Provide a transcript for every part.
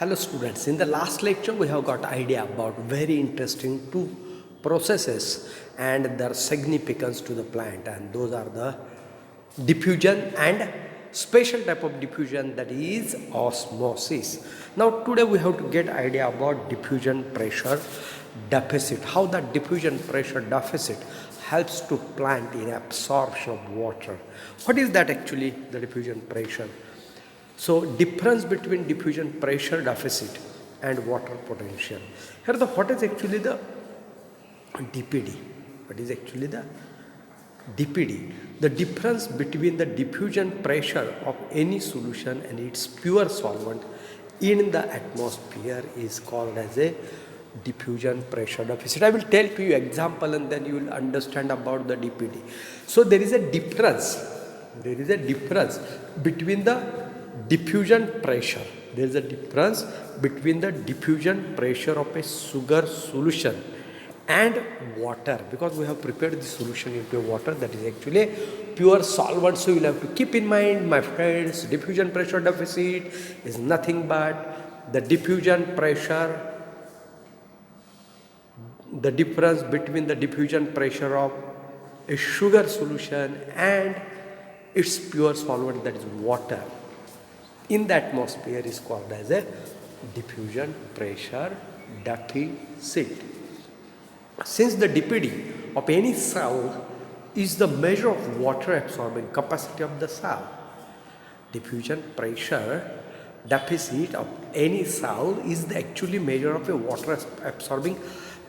Hello students, in the last lecture we have got idea about very interesting two processes and their significance to the plant, and those are the diffusion and special type of diffusion, that is osmosis. Now today we have to get idea about diffusion pressure deficit, how that diffusion pressure deficit helps to plant in absorption of water. What is that actually, the diffusion pressure? So difference between diffusion pressure deficit and water potential. Here what is actually the DPD? What is actually the DPD? The difference between the diffusion pressure of any solution and its pure solvent in the atmosphere is called as a diffusion pressure deficit. I will tell to you example and then you will understand about the DPD. So there is a difference. There is a difference between the diffusion pressure. There is a difference between the diffusion pressure of a sugar solution and water, because we have prepared the solution into water that is actually pure solvent. So you will have to keep in mind, my friends, diffusion pressure deficit is nothing but the diffusion pressure, the difference between the diffusion pressure of a sugar solution and its pure solvent, that is water, in the atmosphere is called as a diffusion pressure deficit. Since the DPD of any cell is the measure of water absorbing capacity of the cell, diffusion pressure deficit of any cell is the actually measure of a water absorbing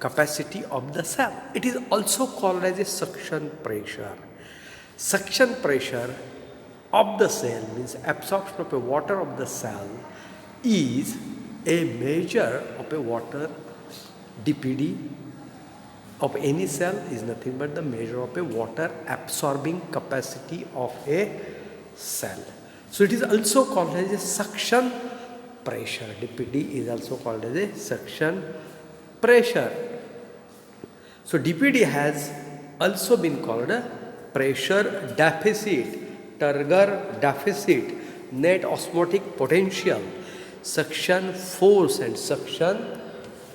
capacity of the cell. It is also called as a suction pressure. Suction pressure of the cell means absorption of a water of the cell is a measure of a water. DPD of any cell is nothing but the measure of a water absorbing capacity of a cell. So it is also called as a suction pressure. DPD is also called as a suction pressure. So DPD has also been called a pressure deficit, turgor deficit, net osmotic potential, suction force and suction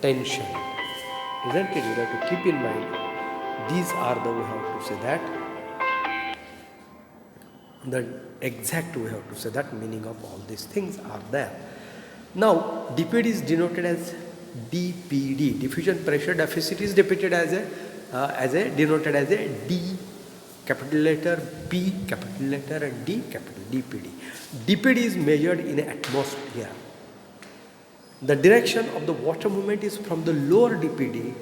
tension. Isn't it? You have to keep in mind, these are the, we have to say that, the exact we have to say that meaning of all these things are there. Now DPD is denoted as DPD, diffusion pressure deficit is depicted as a denoted as a D, capital letter, P, capital letter, and D, capital DPD. DPD is measured in an atmosphere. The direction of the water movement is from the lower DPD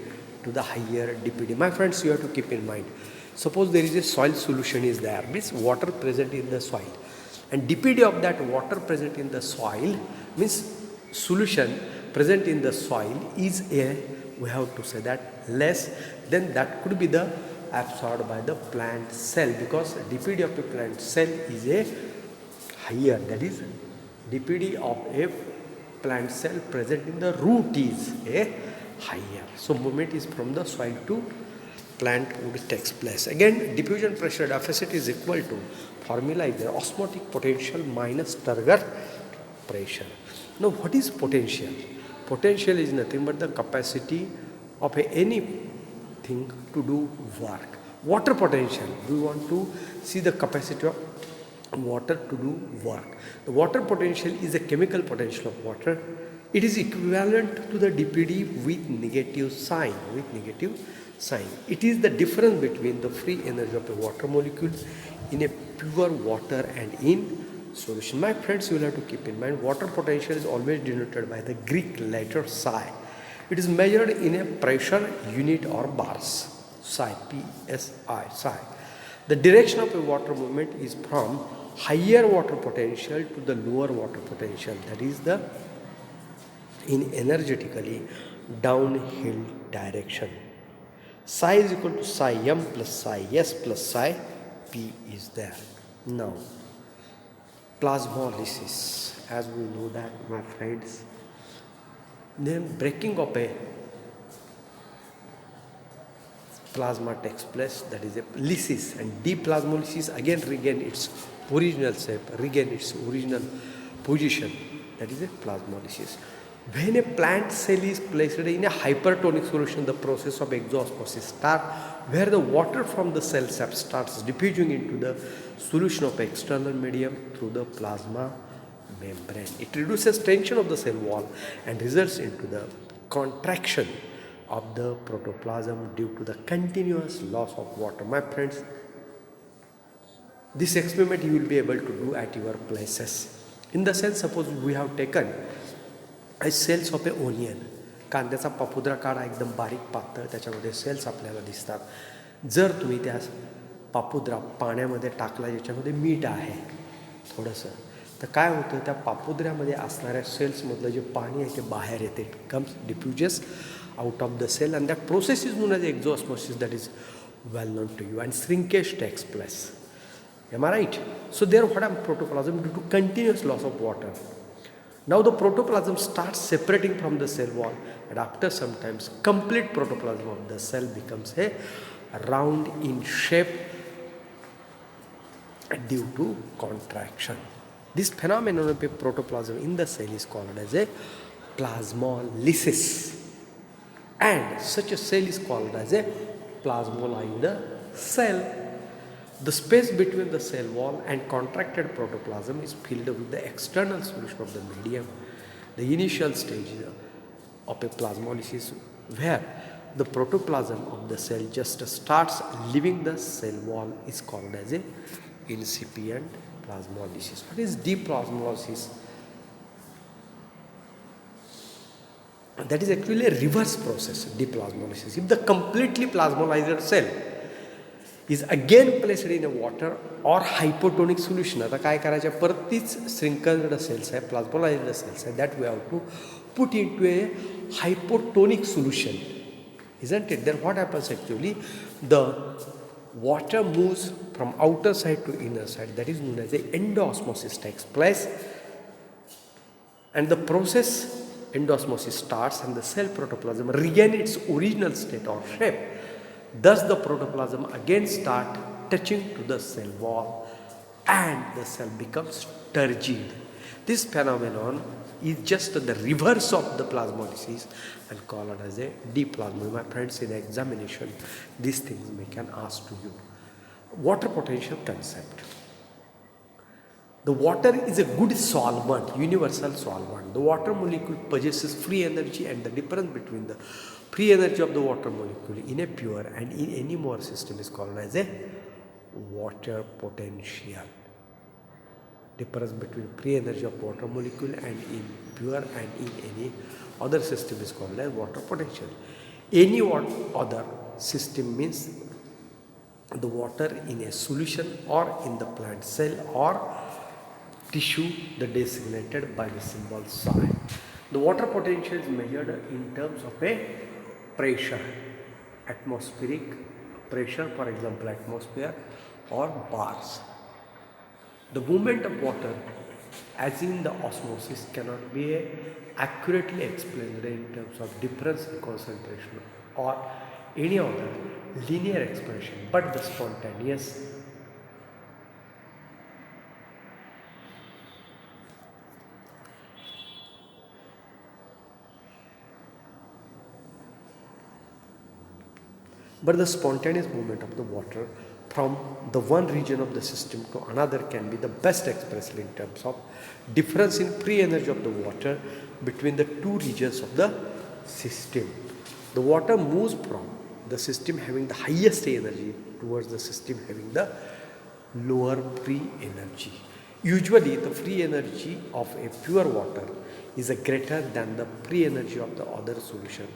to the higher DPD. My friends, you have to keep in mind, suppose there is a soil solution is there, means water present in the soil, and DPD of that water present in the soil means solution present in the soil is a, we have to say that, less, then that could be the absorbed by the plant cell, because DPD of a plant cell is a higher, that is DPD of a plant cell present in the root is a higher. So movement is from the soil to plant would takes place. Again, diffusion pressure deficit is equal to, formula is there, osmotic potential minus turgor pressure. Now what is potential? Potential is nothing but the capacity of anything to do work. Water potential, we want to see the capacity of water to do work. The water potential is a chemical potential of water. It is equivalent to the DPD with negative sign. It is the difference between the free energy of a water molecule in a pure water and in solution. My friends, you will have to keep in mind, water potential is always denoted by the Greek letter psi. It is measured in a pressure unit or bars. Psi, P-S-I, psi. The direction of a water movement is from higher water potential to the lower water potential, that is the in energetically downhill direction. Psi is equal to psi m plus psi s plus psi p is there. Now plasmolysis, as we know that, my friends, then breaking of a plasma takes place, that is a lysis, and deplasmolysis again regain its original shape, regain its original position, that is a plasmolysis. When a plant cell is placed in a hypertonic solution, the process of exosmosis starts, where the water from the cell sap starts diffusing into the solution of external medium through the plasma membrane. It reduces tension of the cell wall and results into the contraction of the protoplasm due to the continuous loss of water. My friends, this experiment you will be able to do at your places. In the sense, suppose we have taken cells of a onion, कांद्याचा पापुद्रा काढा एकदम बारीक पातळ, त्याच्यामध्ये sales आपल्याला दिसतात. जर तुम्ही त्या पापुद्रा पाण्यामध्ये टाकला ज्याच्यामध्ये मीठ आहे थोडंसं, तर काय होतं, त्या पापुद्र्यामध्ये असणाऱ्या सेल्समधलं जे पाणी आहे ते बाहेर येते, comes डिफ्युजेस out of the cell, and that process is known as exosmosis, that is well known to you, and shrinkage takes place. Am I right? So there what am protoplasm due to continuous loss of water. Now the protoplasm starts separating from the cell wall, and after some time complete protoplasm of the cell becomes a round in shape due to contraction. This phenomenon of protoplasm in the cell is called as a plasmolysis, and such a cell is called as a plasmolyzed cell. The space between the cell wall and contracted protoplasm is filled with the external solution of the medium. The initial stage of a plasmolysis, where the protoplasm of the cell just starts leaving the cell wall, is called as a incipient plasmolysis. What is deplasmolysis? That is actually a reverse process, deplasmolysis. If the completely plasmolyzed cell is again placed in a water or hypotonic solution, आता काय करायचं, परत तीच श्रिंकन्ड sales आहे, प्लाझ्मोलाइज्ड sales आहे, that we have to put into a hypotonic solution, isn't it? Then what happens actually, the water moves from outer side to inner side, that is known as a endosmosis takes place, and the process endosmosis starts and the cell protoplasm regain its original state or shape. Thus the protoplasm again start touching to the cell wall and the cell becomes turgid. This phenomenon is just the reverse of the plasmolysis and called as a deplasmolysis. My friends, in the examination these things may can ask to you. Water potential concept. The water is a good solvent, universal solvent. The water molecule possesses free energy, and the difference between the free energy of the water molecule in a pure and in any more system is called as a water potential. Difference between free energy of water molecule and in pure and in any other system is called as water potential. Any other system means the water in a solution or in the plant cell or tissue, the designated by the symbol psi. The water potential is measured in terms of a pressure, atmospheric pressure, for example atmosphere or bars. The movement of water as in the osmosis cannot be accurately explained in terms of difference in concentration or any other linear expression, but the spontaneous movement of the water from the one region of the system to another can be the best expressed in terms of difference in free energy of the water between the two regions of the system. The water moves from the system having the highest energy towards the system having the lower free energy. Usually the free energy of a pure water is greater than the free energy of the other solution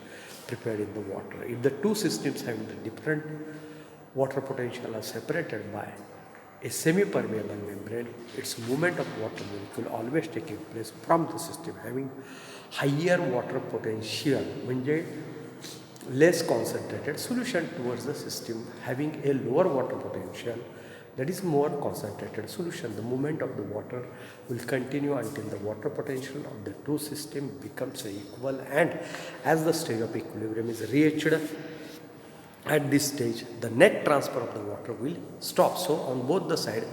prepared in the water. If the two systems having the different water potential are separated by a semi-permeable membrane, its movement of water molecule always taking place from the system having higher water potential, म्हणजे less concentrated solution towards the system having a lower water potential, that is more concentrated solution. The movement of the water will continue until the water potential of the two systems becomes equal, and as the stage of equilibrium is reached, at this stage the net transfer of the water will stop. So on both the sides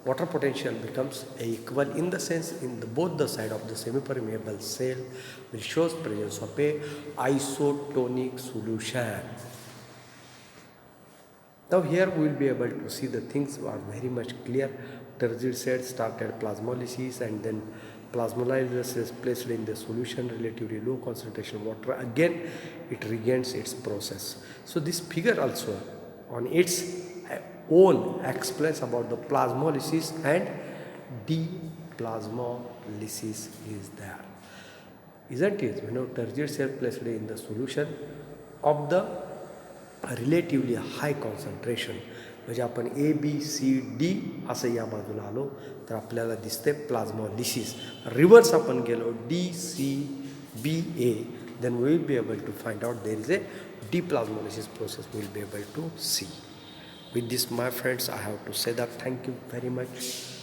water potential becomes equal in the sense in the both the side of the semi-permeable cell, which shows presence of a isotonic solution. Now here we will be able to see the things are very much clear. Turgid set started plasmolysis, and then plasmolysis is placed in the solution, relatively low concentration water. Again it regains its process. So this figure also on its own explains about the plasmolysis and deplasmolysis is there. Isn't it? Turgid cell placed in the solution of the relatively hi concentration, म्हणजे आपण ABCD असं या बाजूला आलो तर आपल्याला दिसते प्लाझ्मोलिसिस. Reverse आपण गेलो DCBA, then we will be able to find out there is a deplasmolysis process we will be able to see. With this, my friends, I have to say that thank you very much.